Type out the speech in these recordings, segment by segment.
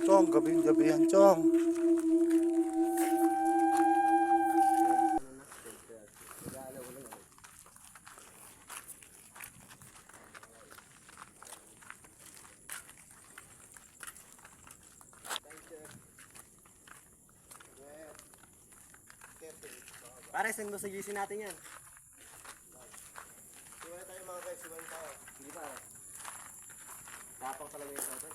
Chong, gabi yan, Chong. Pare, send mo sa GC natin yan. Siwan tayo mga guys, siwan tayo. Hindi pare. Tapang talaga yung natin.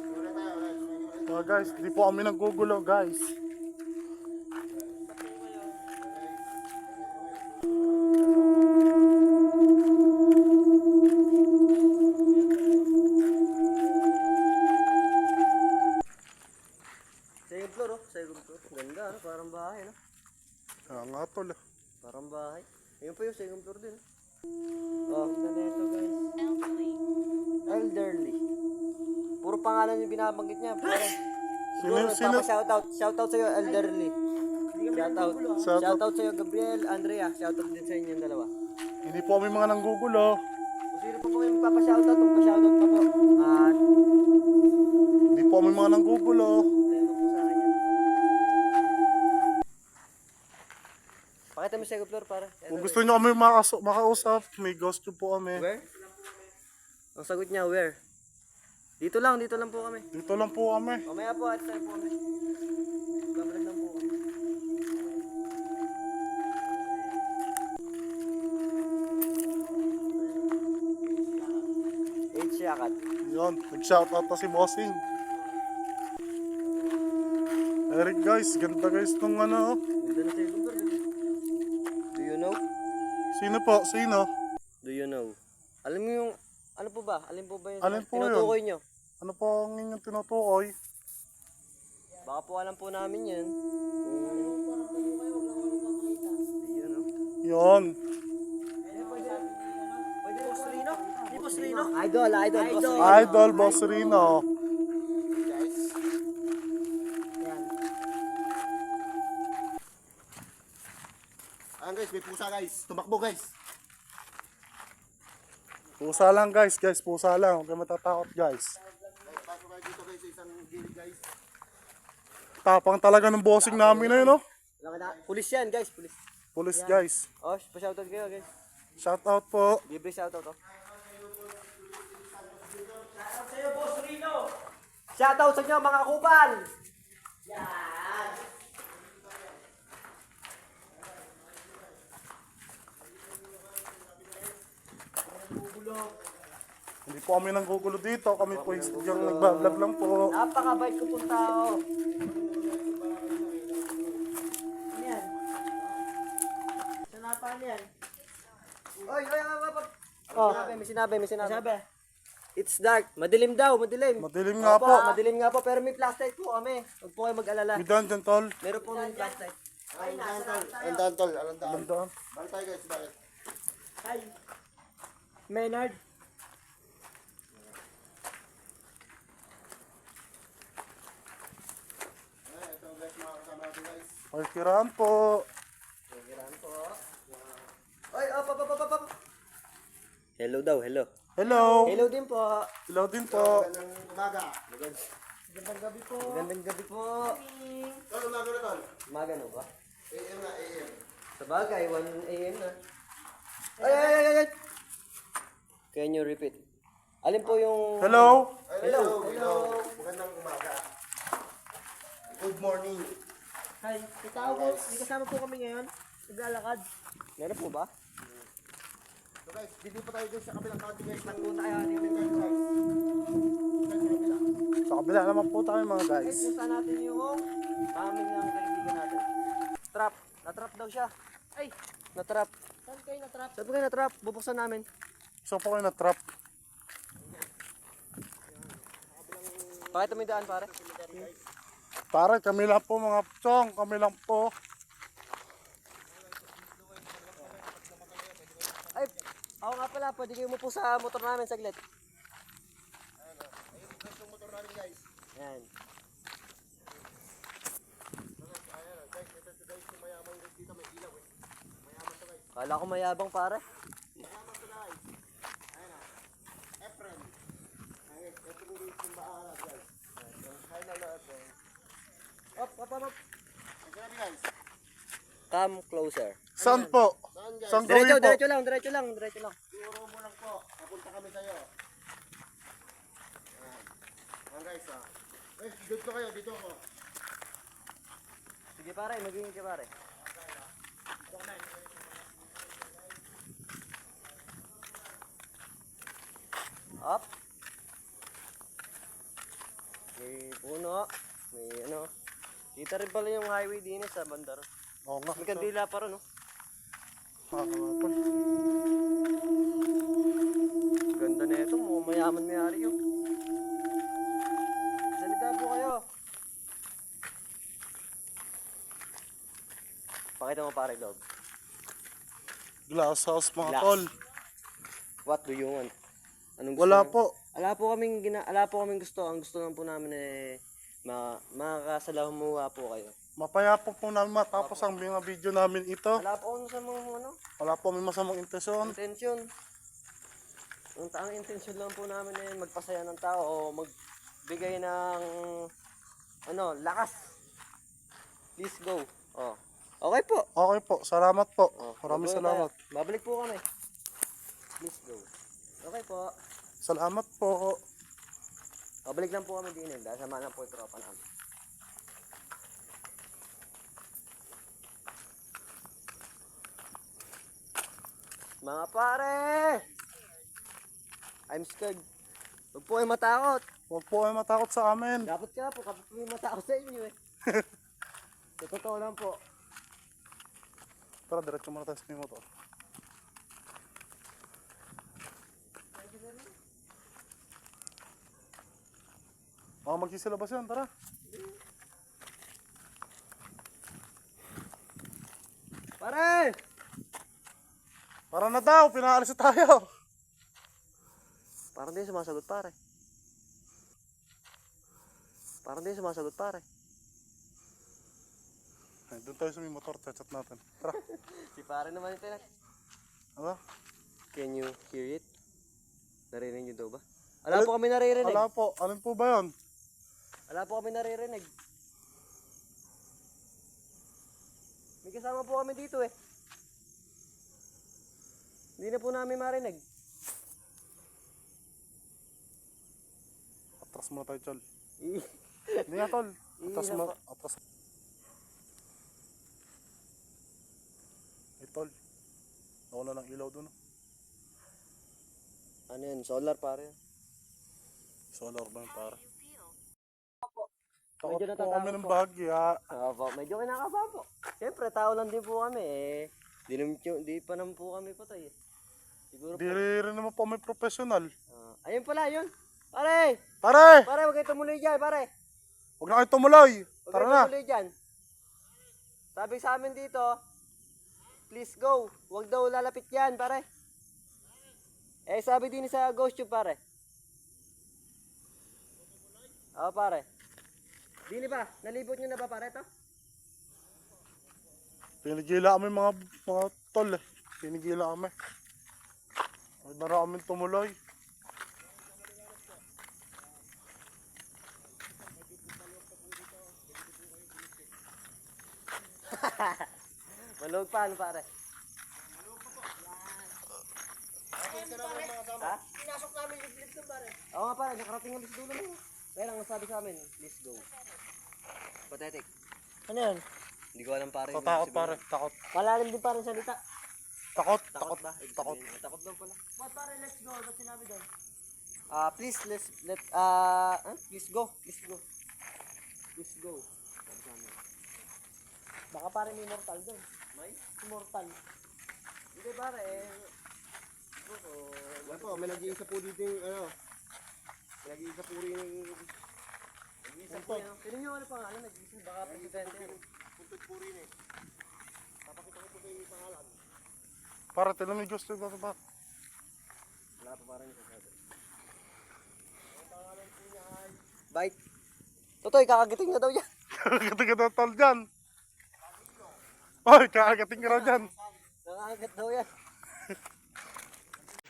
Siwan tayo guys. So guys, di po kami naggugulo guys. Second floor oh, second floor. Ganda ano, parang bahay no? Kaya nga tol. Parang bahay. Ayun pa yung second floor din. Oh, ganda na ito guys. Elderly. Puro pangalan yung binabanggit niya. Pare. Sino? Shoutout sa'yo, elderly. Shoutout. Shoutout. Shoutout sa'yo, Gabriel, Andrea. Shoutout din sa inyo yung dalawa. Hindi po kami mga nanggugulo. Kung sino po yung magpapashoutout, magpa-shoutout pa po. At, Hindi po kami mga nanggugulo. tayo po sa akin yan. Pakita mo sa second floor, para. Kung gusto nyo kami makausap, may ghost tube po kami. Where? Ang sagot niya, where? Dito lang po kami. Dito lang po kami. Mamaya po, at tayo po kami. Babalag lang po kami. H. Yakat. Yun, nag-shoutout pa si Bossing. Eric guys, ganda guys nung ano. Ganda na second floor. Do you know? Sino po? Sino? Do you know? Alam mo yung, ano po ba? Alin po ba yung Alin po yun? tinutukoy nyo? Ano po ang inyong tinutukoy? Baka po alam po namin yan. Do you know? Yun. Pwede po Serino? Hindi po Serino? Idol. Idol Boss Rino. Guys. Ayan guys, may pusa guys. Tumakbo guys. Pusa lang guys, pusa lang. Huwag kayo matatakot guys. Guys, pasok kayo dito guys sa isang gilid guys. Tapang talaga ng bossing namin na yun, no? Pulis yan guys, pulis. Police guys. Oh, pa-shoutout kayo guys. Shoutout po. Libre shoutout oh. Shoutout sa'yo, Boss Rino! Shoutout sa inyo mga kupal! Yan! Hindi po kami nanggugulo dito. Kami po yung nagbablog lang po. Napakabait ko pong tao. Ano yan? Sanapan yan. Oy! Oh, may sinabi. It's dark. Madilim daw, madilim. Madilim nga Opo, po. madilim nga po, pero may flashlight po kami. Huwag po kayo mag-alala. Midan dyan, tol. Meron po ng flashlight. Alandan tol, alandan. Midan. Balik tayo guys, balik. Hi. Maynard. Ayan, ito guys, mga kasama natin guys. Parkirahan po. Pagkiraan po. Oy, op. Hello daw, hello. Hello. Hello din po. Hello din po. Magandang umaga. Magandang gabi po. Magandang gabi po. Tol, umaga na tol. Umaga no ba? AM na, AM. Sa bagay, 1 AM na. Ay. Can you repeat? Alin po yung... Hello. Hello. Magandang umaga. Good morning. Hi, may kasama po kami ngayon. Naglalakad. Meron po ba? So guys, dito pa tayo guys sa kabilang county guys. Nagpunta kayo ni Guys, guys. Guys, sa kabila. Sa kabila naman po tayo mga Ay, guys. punta natin yung aming ng kaibigan natin. Trap. Natrap daw siya. Ay, Natrap. saan kayo natrap? Sabi kayo natrap. Bubuksan namin. So po kayo na-trap. Pakita mo yung daan pare. Para kami lang po mga chong. Kami lang po. Ay, ako nga pala. Pwede kayo umupo sa motor namin saglit. Ayun guys, yung motor namin guys. Yan. Ayan, guys, ito guys, yung mayaman guys dito, may ilaw eh. Mayaman to guys. Kala ko mayabang pare. Mayaman to guys. Ayan na. Efren. Ayan guys, ito yung come closer. Saan po? Saan guys? Saan Diretso, gawin po? diretso lang, diretso lang, diretso lang. Turo mo lang po. Papunta kami sa'yo. Ayan guys ah. Dito kayo, dito ako. Sige pare, mag-iingat ka pare. Up. May puno, may ano. Kita rin pala yung highway din sa bandar. Oo nga. May kandila pa rin, no? Tol. Ganda na ito, mukhang mayaman may-ari yun. Salita po kayo. Pakita mo pare, dog. Glass house mga Glass. tol. What do you want? Anong gusto Wala niyo? po. Wala po kaming gusto. Ang gusto lang po namin makakasalamuha po kayo. Mapayapa po namin matapos ang mga video namin ito. Wala po kami sa mga ano, Wala po may masamang intensyon. intention. Ang intention lang po namin ay magpasaya ng tao o magbigay ng ano, lakas. Please go. Oh. Okay po. Okay po, salamat po. Oh, Maraming babalik salamat. tayo. Babalik po kami. Please go. Okay po. Salamat po. Babalik lang po kami din eh. Dahil sama lang po yung tropa namin. Mga pare! I'm scared. Huwag po kayo matakot. Huwag po kayo matakot sa amin. Dapat ka po, kapag may matakot sa inyo eh. Sa totoo lang po. Tara, diretso muna tayo sa may motor. Baka magsisilabas yan, tara. Pare! Tara na daw, pinaalis na tayo. Parang di sumasagot pare. Parang di sumasagot pare. Ay, doon tayo sa may motor, chat natin. Tara. Si pare naman ito na. Ano? Can you hear it? Narinig niyo daw ba? Wala po kami naririnig. Wala po. Alin po ba yun? Wala po kami naririnig. May kasama po kami dito eh. Hindi na po namin marinig. Atras muna tayo, Chol. Hindi nga, Tol. Atras Ihila muna. po. Atras. Ay, Tol. Nawala ng ilaw doon. Ano yun? Solar pare. Solar ba yung para? Medyo Takot po natatakot kami ng po. bahagya. Opo, medyo kinakabahan po. Siyempre, tao lang din po kami eh. Di pa naman po kami patay eh. Siguro Di po. rin naman po may professional. Ayun pala, yun. Pare! Pare! Pare, huwag kayo tumuloy dyan, pare. Huwag na kayo tumuloy. Huwag Tara kayo na. tumuloy dyan. Sabi sa amin dito, please go. Huwag daw lalapit yan, pare. Eh, sabi din sa Ghost Tube, pare. Oo, pare. Dini ba? Nalibot nyo na ba, pare, to? Pinigila kami mga tol eh. Pinigila kami. Huwag na rin kami tumuloy. Malog pa, ano, pare? Ha? Pinasok namin liblib to pare. Oo nga, pare. Nakarating kami sa dulo na yun. Kaya lang, ang sabi sa amin, please go. Pathetic. Ano yan? Hindi ko alam, pare. Takot pare. Takot. Malalim din parang salita. Takot. Takot Takot. ba? Takot. Takot daw pala. What pare, let's go. Ba't sinabi doon? Please, please go. Please go. Please go. Baka pare may mortal doon. May? Immortal. Hindi, pare. Wala po, may nag-iisa po dito yung ano. May nag-iisa po rin yung Nag-iisa po yan. Tinan nyo ano pangalan, nag-iisa. Baka presidente yan. puntod po rin eh. Papakita ko po kayo yung pangalan. Para tinan mo yung gusto ba ba? Wala pa parang yung sasabi. Bite. Totoy, kakagiting na daw yan. Kagating ka na tol dyan. Oy, kagating ka na dyan. Nakakagat daw yan.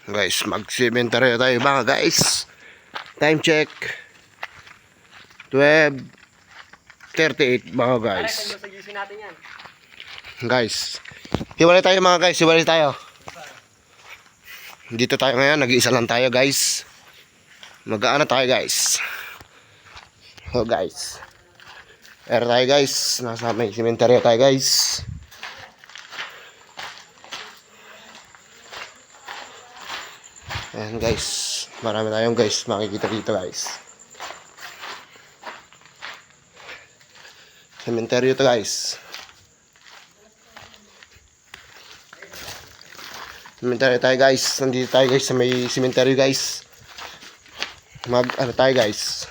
Guys, mag-cemetery tayo mga guys. Time check. 12:38 mga guys. Pare, kung masagisin natin yan. Guys. Hiwalay tayo mga guys. Hiwalay tayo. Dito tayo ngayon. Nag-iisa lang tayo guys. Mag-aano tayo guys. Oh guys. Air tayo guys. Nasa may sementeryo tayo guys. Ayan guys. Marami tayong guys. Makikita dito guys. Sementeryo to guys. Sementeryo tayo guys. Nandito tayo guys sa may sementeryo guys. Ano tayo guys.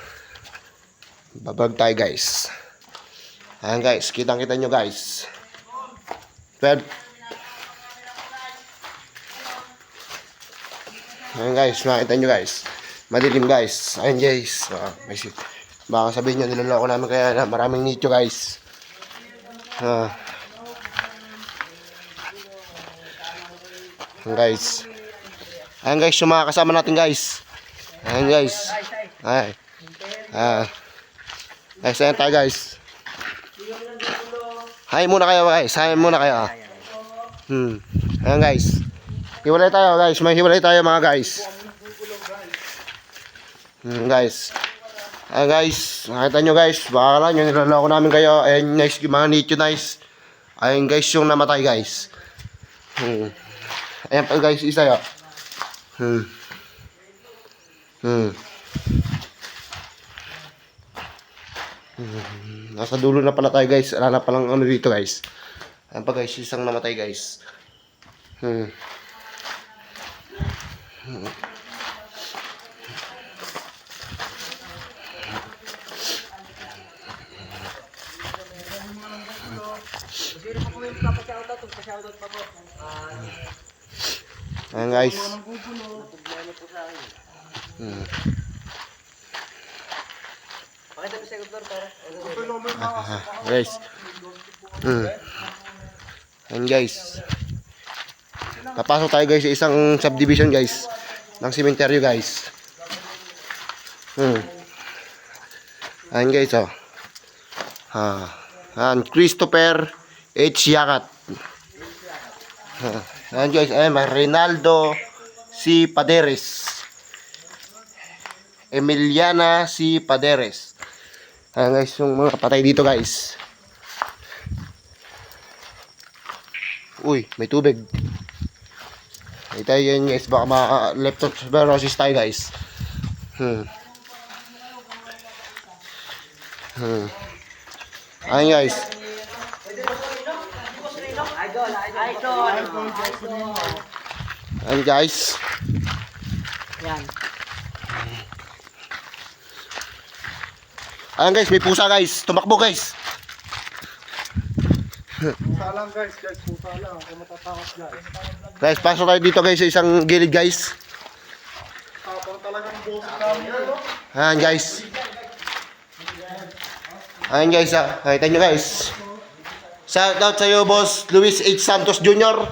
Babag tayo guys. Ayan guys. Kitang kita nyo guys. 12. Ayan guys. Makita nyo guys. Madilim guys. Ayan guys. Baka sabihin nyo niloloko namin kaya na maraming nicho guys. Guys. Ayan guys, yung mga kasama natin guys. Ayan guys. Ay. Guys, ayan tayo guys. Hi muna kayo guys. Hi muna kayo. Ayan guys. Hiwalay tayo guys. May hiwalay tayo mga guys. Guys. Ayan guys. Nakita nyo guys. Baka lang yung nilalako namin kayo. Ayan guys, yung mga nicho nice. Ayan guys, yung namatay guys. Ayan pa guys, isa yun. Nasa dulo na pala tayo guys. Wala na palang ano dito guys. Ayan pa guys, isang namatay guys. Ayan guys. Pakita ko sa doktor para. Guys. Ayan guys. Papasok tayo guys sa isang subdivision guys. Ng sementeryo guys. Ayan guys oh. Ayan Christopher H. Yakat. Ayan guys, ayan, may Reynaldo C. Paderes. Emiliana C. Paderes. Ayan guys, yung mga patay dito guys. Uy, may tubig. Ito yun guys, baka leptospirosis tayo guys. Ayan guys. Ayan guys. Yan. Ayan guys, may pusa guys. Tumakbo guys. Pusa lang guys. Pusa lang. Kung matatakot guys. Guys, pasok tayo dito guys sa isang gilid guys. Tapang talagang boses namin. Ayan guys. Ayan guys ah. Nakita nyo guys. Shout out sa iyo boss Luis H. Santos Jr.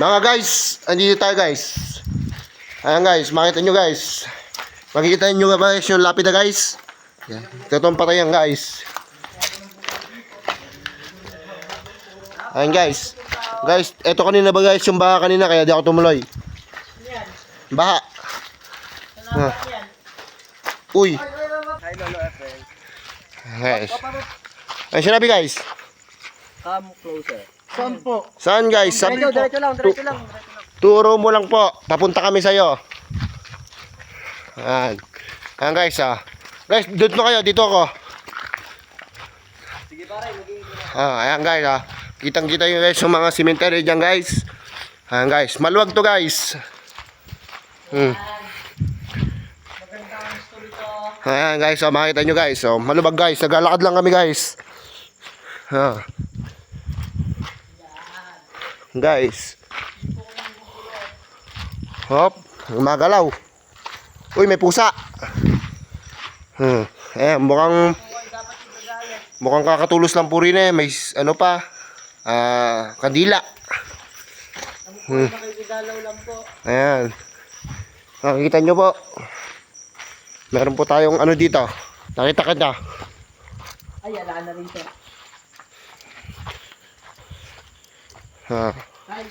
Mga guys, andito tayo guys. Ayan guys, makita nyo guys. Makikita nyo ba guys yung lapida guys? Itong patayan guys. Ayan guys. Guys, eto kanina ba guys yung baha kanina kaya di ako tumuloy. Baha. Uy. Hi Lolo Efren. Guys. Ay sinabi guys. Come closer. Saan po? Saan guys? Diretso lang. Turo mo lang po. Papunta kami sa'yo. Ayan. Ayan guys ah. Guys, doon mo kayo. Dito ako. Sige pare, Ayan guys ah. Kitang kita yung guys yung mga cemetery dyan guys. Ayan guys. Maluwag to guys. Ayan guys. So, makita nyo guys. So, malubag guys. Naglalakad lang kami guys. Guys. Hop, magalaw. Uy, may pusa. Mukhang kakatulos lang po rin eh. May ano pa. Kandila. Ayan. Nakikita nyo po. Meron po tayong ano dito. Nakita ka na. Ay, ala na rito. Ah, Ay,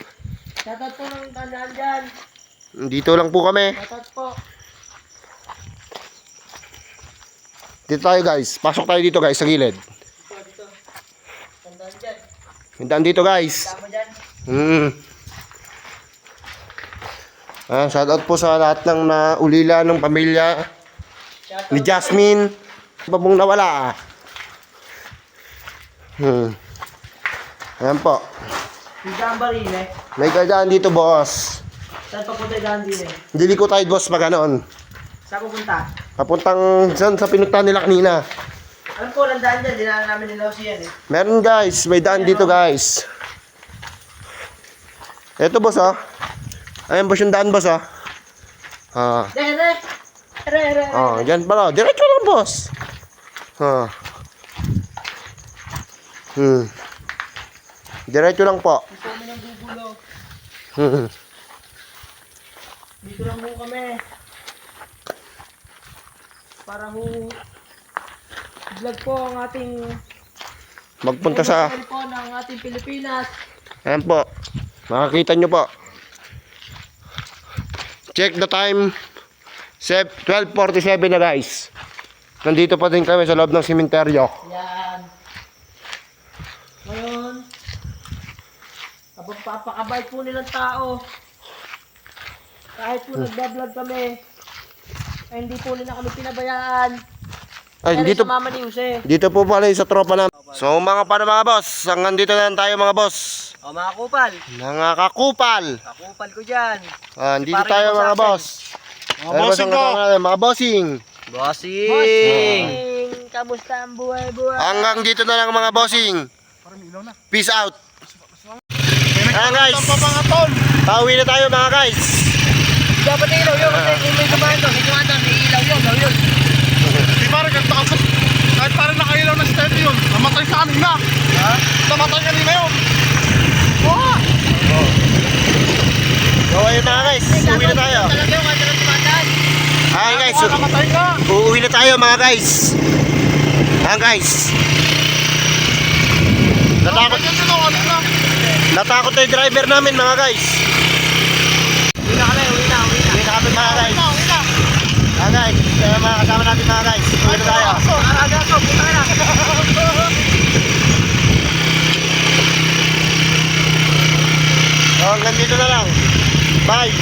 shoutout po ng tandaan dyan. dito lang po kami. Shoutout po. Dito tayo guys. Pasok tayo dito guys sa gilid. Dito. Tandaan dyan. Hintaan dito guys. Tama dyan. Shoutout po sa lahat ng naulila ng pamilya Shoutout. ni Jasmine. Iba pong nawala. Ayan po. Yung Jamboree, eh. May kardaan dito boss. Saan papunta yung Jamboree, eh? Dili ko tayo boss pag ganoon. Saan pupunta? Papuntang dyan sa pinuntahan nila kanina. Alam ko, landaan dyan. Dinaan namin nila si yan, eh. Meron guys. May daan dito guys. Eto boss oh. Ayan boss yung daan boss oh. Re. Dyan pala. Diretso lang boss. Diretso lang po. Gusto kami ng gugulo. Hmm. Dito lang mo kami. Para ho vlog po ang ating Magpunta sa... po ng ating Pilipinas. Ayan po. Makakita nyo po. Check the time. 12:47 na guys. Nandito pa din kami sa loob ng sementeryo. Yan. Ngayon, kapag papakabait po nilang tao, kahit po nagbablog kami, ay hindi po nila kami pinabayaan. Ay, Pero dito, sa mama ni Jose. dito po pala yung sa tropa namin. So mga boss, hanggang dito na lang tayo mga boss. O mga kupal, Mga kakupal. kakupal ko dyan. Dito tayo mga boss. Mga bossing ko. Mga bossing. Bossing! Kamusta ang buhay-buhay? Hanggang dito na lang mga bossing. Parang ilaw na. Peace out. May Ayan, guys. nagpapalitan pa mga tol. Pauwi na tayo mga guys. Dapat ilaw yun kasi may kumando, may ilaw yun. Di parang nagtakot. Kahit parang nakailaw na steady yun. Namatay sa kanina. Ha? Namatay kanina yun. So ayun mga guys. Uuwi na tayo. Talaga yung kanta ng tumataan. Ayan guys. Namatay ka. Uuwi na tayo mga guys. Ayan guys. Natakot. Ganyan sila kanina. Natakot na yung driver namin mga guys. Uwi na kami, uwi na. Uwi na kami mga guys. Uwi na. Ayan guys. Kaya mga kasama natin mga guys. Uwi na tayo. Araga ko, puta na. So hanggang dito na lang. Bye.